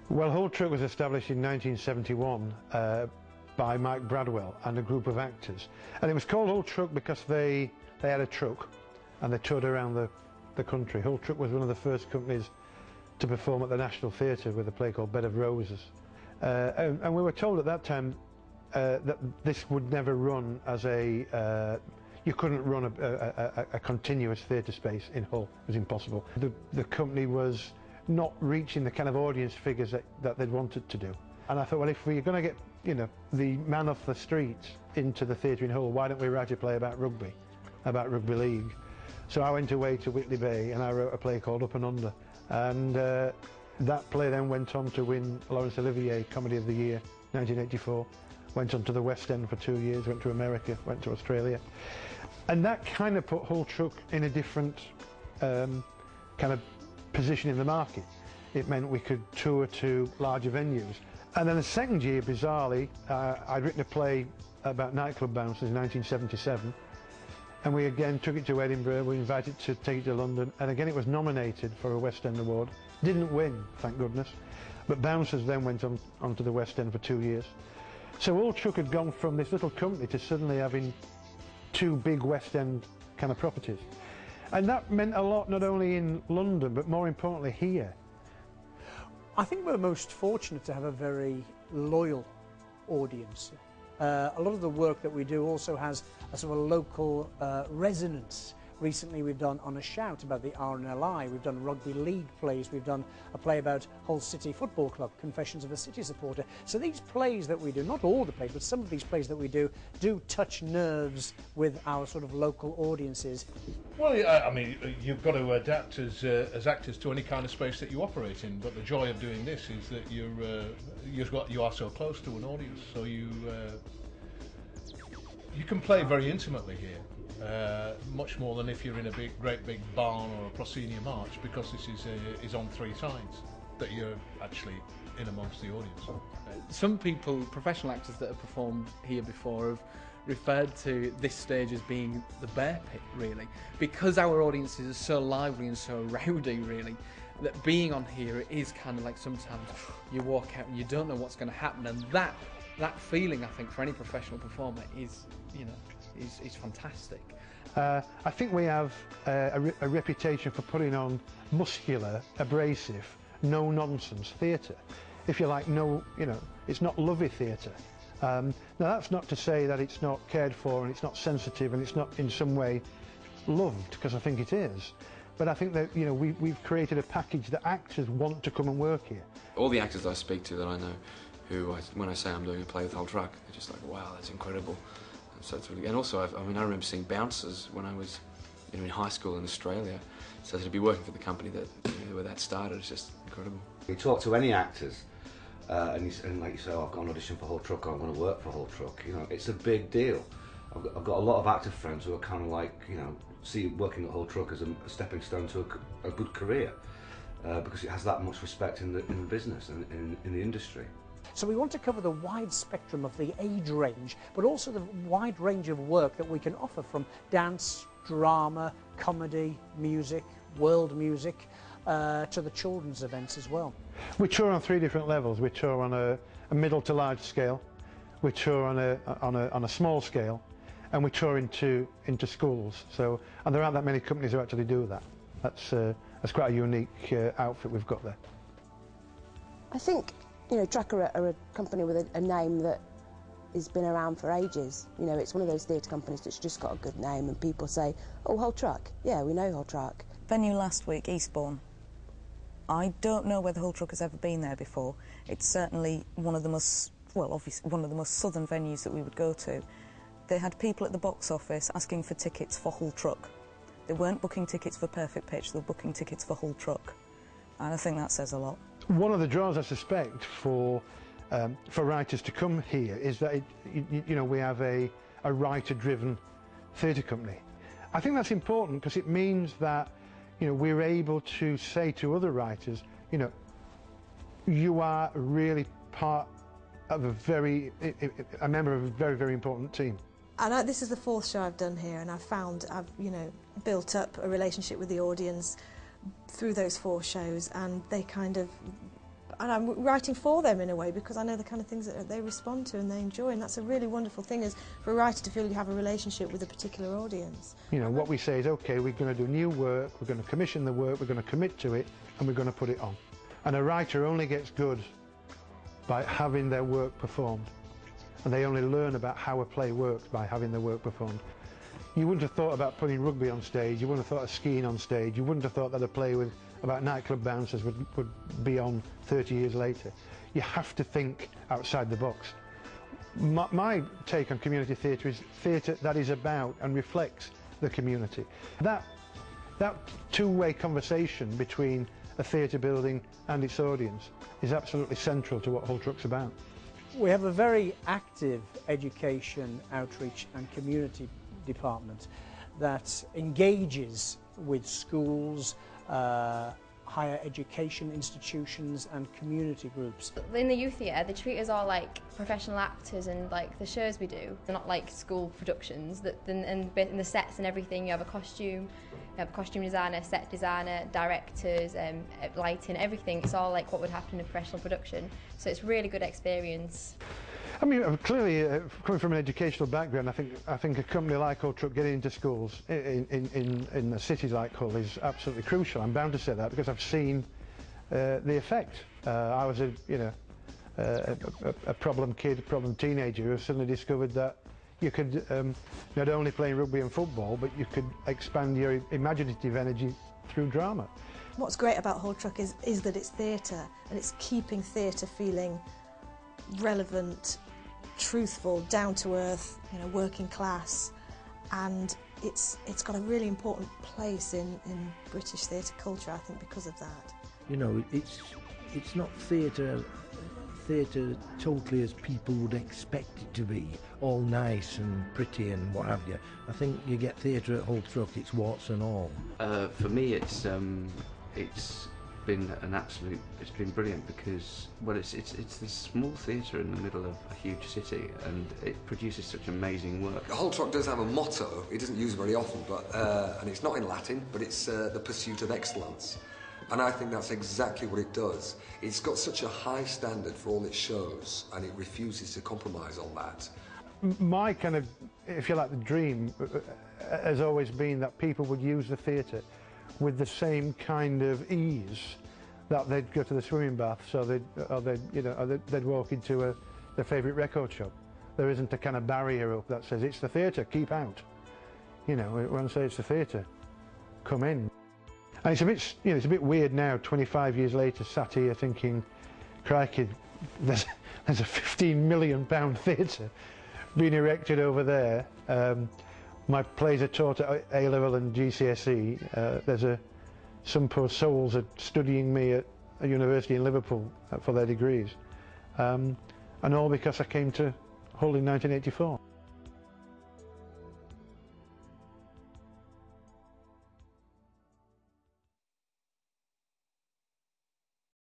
Well, Hull Truck was established in 1971 by Mike Bradwell and a group of actors, and it was called Hull Truck because they had a truck and they toured around the country. Hull Truck was one of the first companies to perform at the National Theatre with a play called Bed of Roses, and we were told at that time that this would never run as a you couldn't run a continuous theatre space in Hull. It was impossible. The company was not reaching the kind of audience figures that they'd wanted to do. And I thought, well, if we're going to get, you know, the man off the streets into the theatre in Hull, why don't we write a play about rugby league? So I went away to Whitley Bay and I wrote a play called Up and Under. And that play then went on to win Laurence Olivier Comedy of the Year, 1984. Went on to the West End for 2 years, went to America, went to Australia. And that kind of put Hull Truck in a different kind of position in the market. It meant we could tour to larger venues. And then the second year, bizarrely, I'd written a play about nightclub bouncers in 1977. And we again took it to Edinburgh, we invited to take it to London, and again it was nominated for a West End award. Didn't win, thank goodness. But Bouncers then went on to the West End for 2 years. So Hull Truck had gone from this little company to suddenly having 2 big West End kind of properties. And that meant a lot not only in London, but more importantly here. I think we're most fortunate to have a very loyal audience. A lot of the work that we do also has a sort of a local resonance. Recently we've done On a Shout about the RNLI, we've done rugby league plays, we've done a play about Hull City Football Club, Confessions of a City Supporter. So these plays that we do, not all the plays, but some of these plays that we do touch nerves with our sort of local audiences. Well, I mean, you've got to adapt as actors to any kind of space that you operate in, but the joy of doing this is that you are so close to an audience, so you can play very intimately here. Much more than if you're in a great big barn or a proscenium arch, because this is on 3 sides that you're actually in amongst the audience. Some people, professional actors that have performed here before, have referred to this stage as being the bear pit, really, because our audiences are so lively and so rowdy, really, that being on here is kind of like sometimes you walk out and you don't know what's going to happen, and that feeling, I think, for any professional performer is, you know, is fantastic. I think we have a reputation for putting on muscular, abrasive, no-nonsense theatre. If you like, it's not lovey theatre. Now that's not to say that it's not cared for and it's not sensitive and it's not in some way loved, because I think it is. But I think that, you know, we've created a package that actors want to come and work here. All the actors I speak to that I know, when I say I'm doing a play with Hull Truck, they're just like, wow, that's incredible. So it's really, and also, I remember seeing Bouncers when I was, in high school in Australia. So to be working for the company where that started is just incredible. You talk to any actors, and like you say, oh, I've got an audition for Hull Truck, or I'm going to work for Hull Truck. It's a big deal. I've got a lot of actor friends who are kind of like, see working at Hull Truck as a stepping stone to a good career, because it has that much respect in the business and in the industry. So we want to cover the wide spectrum of the age range, but also the wide range of work that we can offer, from dance, drama, comedy, music, world music, to the children's events as well. We tour on 3 different levels. We tour on a middle to large scale, we tour on a small scale, and we tour into schools. So, and there aren't that many companies who actually do that. That's quite a unique outfit we've got there. I think, Truck are a company with a name that has been around for ages. It's one of those theatre companies that's just got a good name, and people say, oh, Hull Truck, yeah, we know Hull Truck. Venue last week, Eastbourne. I don't know whether Hull Truck has ever been there before. It's certainly one of the most, well, obviously one of the most southern venues that we would go to. They had people at the box office asking for tickets for Hull Truck. They weren't booking tickets for Perfect Pitch, they were booking tickets for Hull Truck. And I think that says a lot. One of the draws, I suspect, for writers to come here is that we have a writer-driven theatre company. I think that's important because it means that we're able to say to other writers, you are really part of a member of a very, very important team. And this is the 4th show I've done here, and I've built up a relationship with the audience through those 4 shows, and they kind of, and I'm writing for them in a way, because I know the kind of things that they respond to and they enjoy, and that's a really wonderful thing, is for a writer to feel you have a relationship with a particular audience. You know, what we say is, okay, we're going to do new work, we're going to commission the work, we're going to commit to it, and we're going to put it on. And a writer only gets good by having their work performed, and they only learn about how a play works by having their work performed. You wouldn't have thought about putting rugby on stage, you wouldn't have thought of skiing on stage, you wouldn't have thought that a play with about nightclub bouncers would be on 30 years later. You have to think outside the box. My take on community theatre is theatre that is about and reflects the community. That two-way conversation between a theatre building and its audience is absolutely central to what Hull Truck's about. We have a very active education, outreach and community department that engages with schools, higher education institutions and community groups. In the youth theatre, they treat us all like professional actors, and like the shows we do, they're not like school productions. And in the sets and everything, you have a costume, you have a costume designer, set designer, directors, lighting, everything. It's all like what would happen in a professional production. So it's a really good experience. I mean, clearly, coming from an educational background, I think a company like Hull Truck getting into schools in a city like Hull is absolutely crucial. I'm bound to say that because I've seen the effect. I was a problem kid, a problem teenager who suddenly discovered that you could not only play rugby and football, but you could expand your imaginative energy through drama. What's great about Hull Truck is that it's theatre, and it's keeping theatre feeling relevant, truthful, down to earth, you know, working class, and it's got a really important place in British theatre culture, I think, because of that. You know, it's not theatre totally as people would expect it to be, all nice and pretty and what have you. I think you get theatre at Hull Truck, it's warts and all. For me, it's been it's been brilliant, because, well, it's this small theatre in the middle of a huge city, and it produces such amazing work. Hull Truck does have a motto. It doesn't use it very often, but and it's not in Latin, but it's the pursuit of excellence. And I think that's exactly what it does. It's got such a high standard for all it shows, and it refuses to compromise on that. My kind of, if you like, the dream has always been that people would use the theatre with the same kind of ease that they'd go to the swimming bath, so they'd walk into their favourite record shop. There isn't a kind of barrier up that says it's the theatre, keep out. You know, when I say it's the theatre, come in. And it's a bit, you know, it's a bit weird now, 25 years later, sat here thinking, crikey, there's a £15 million theatre being erected over there. My plays are taught at A-level and GCSE. Some poor souls are studying me at a university in Liverpool for their degrees. And all because I came to Hull in 1984.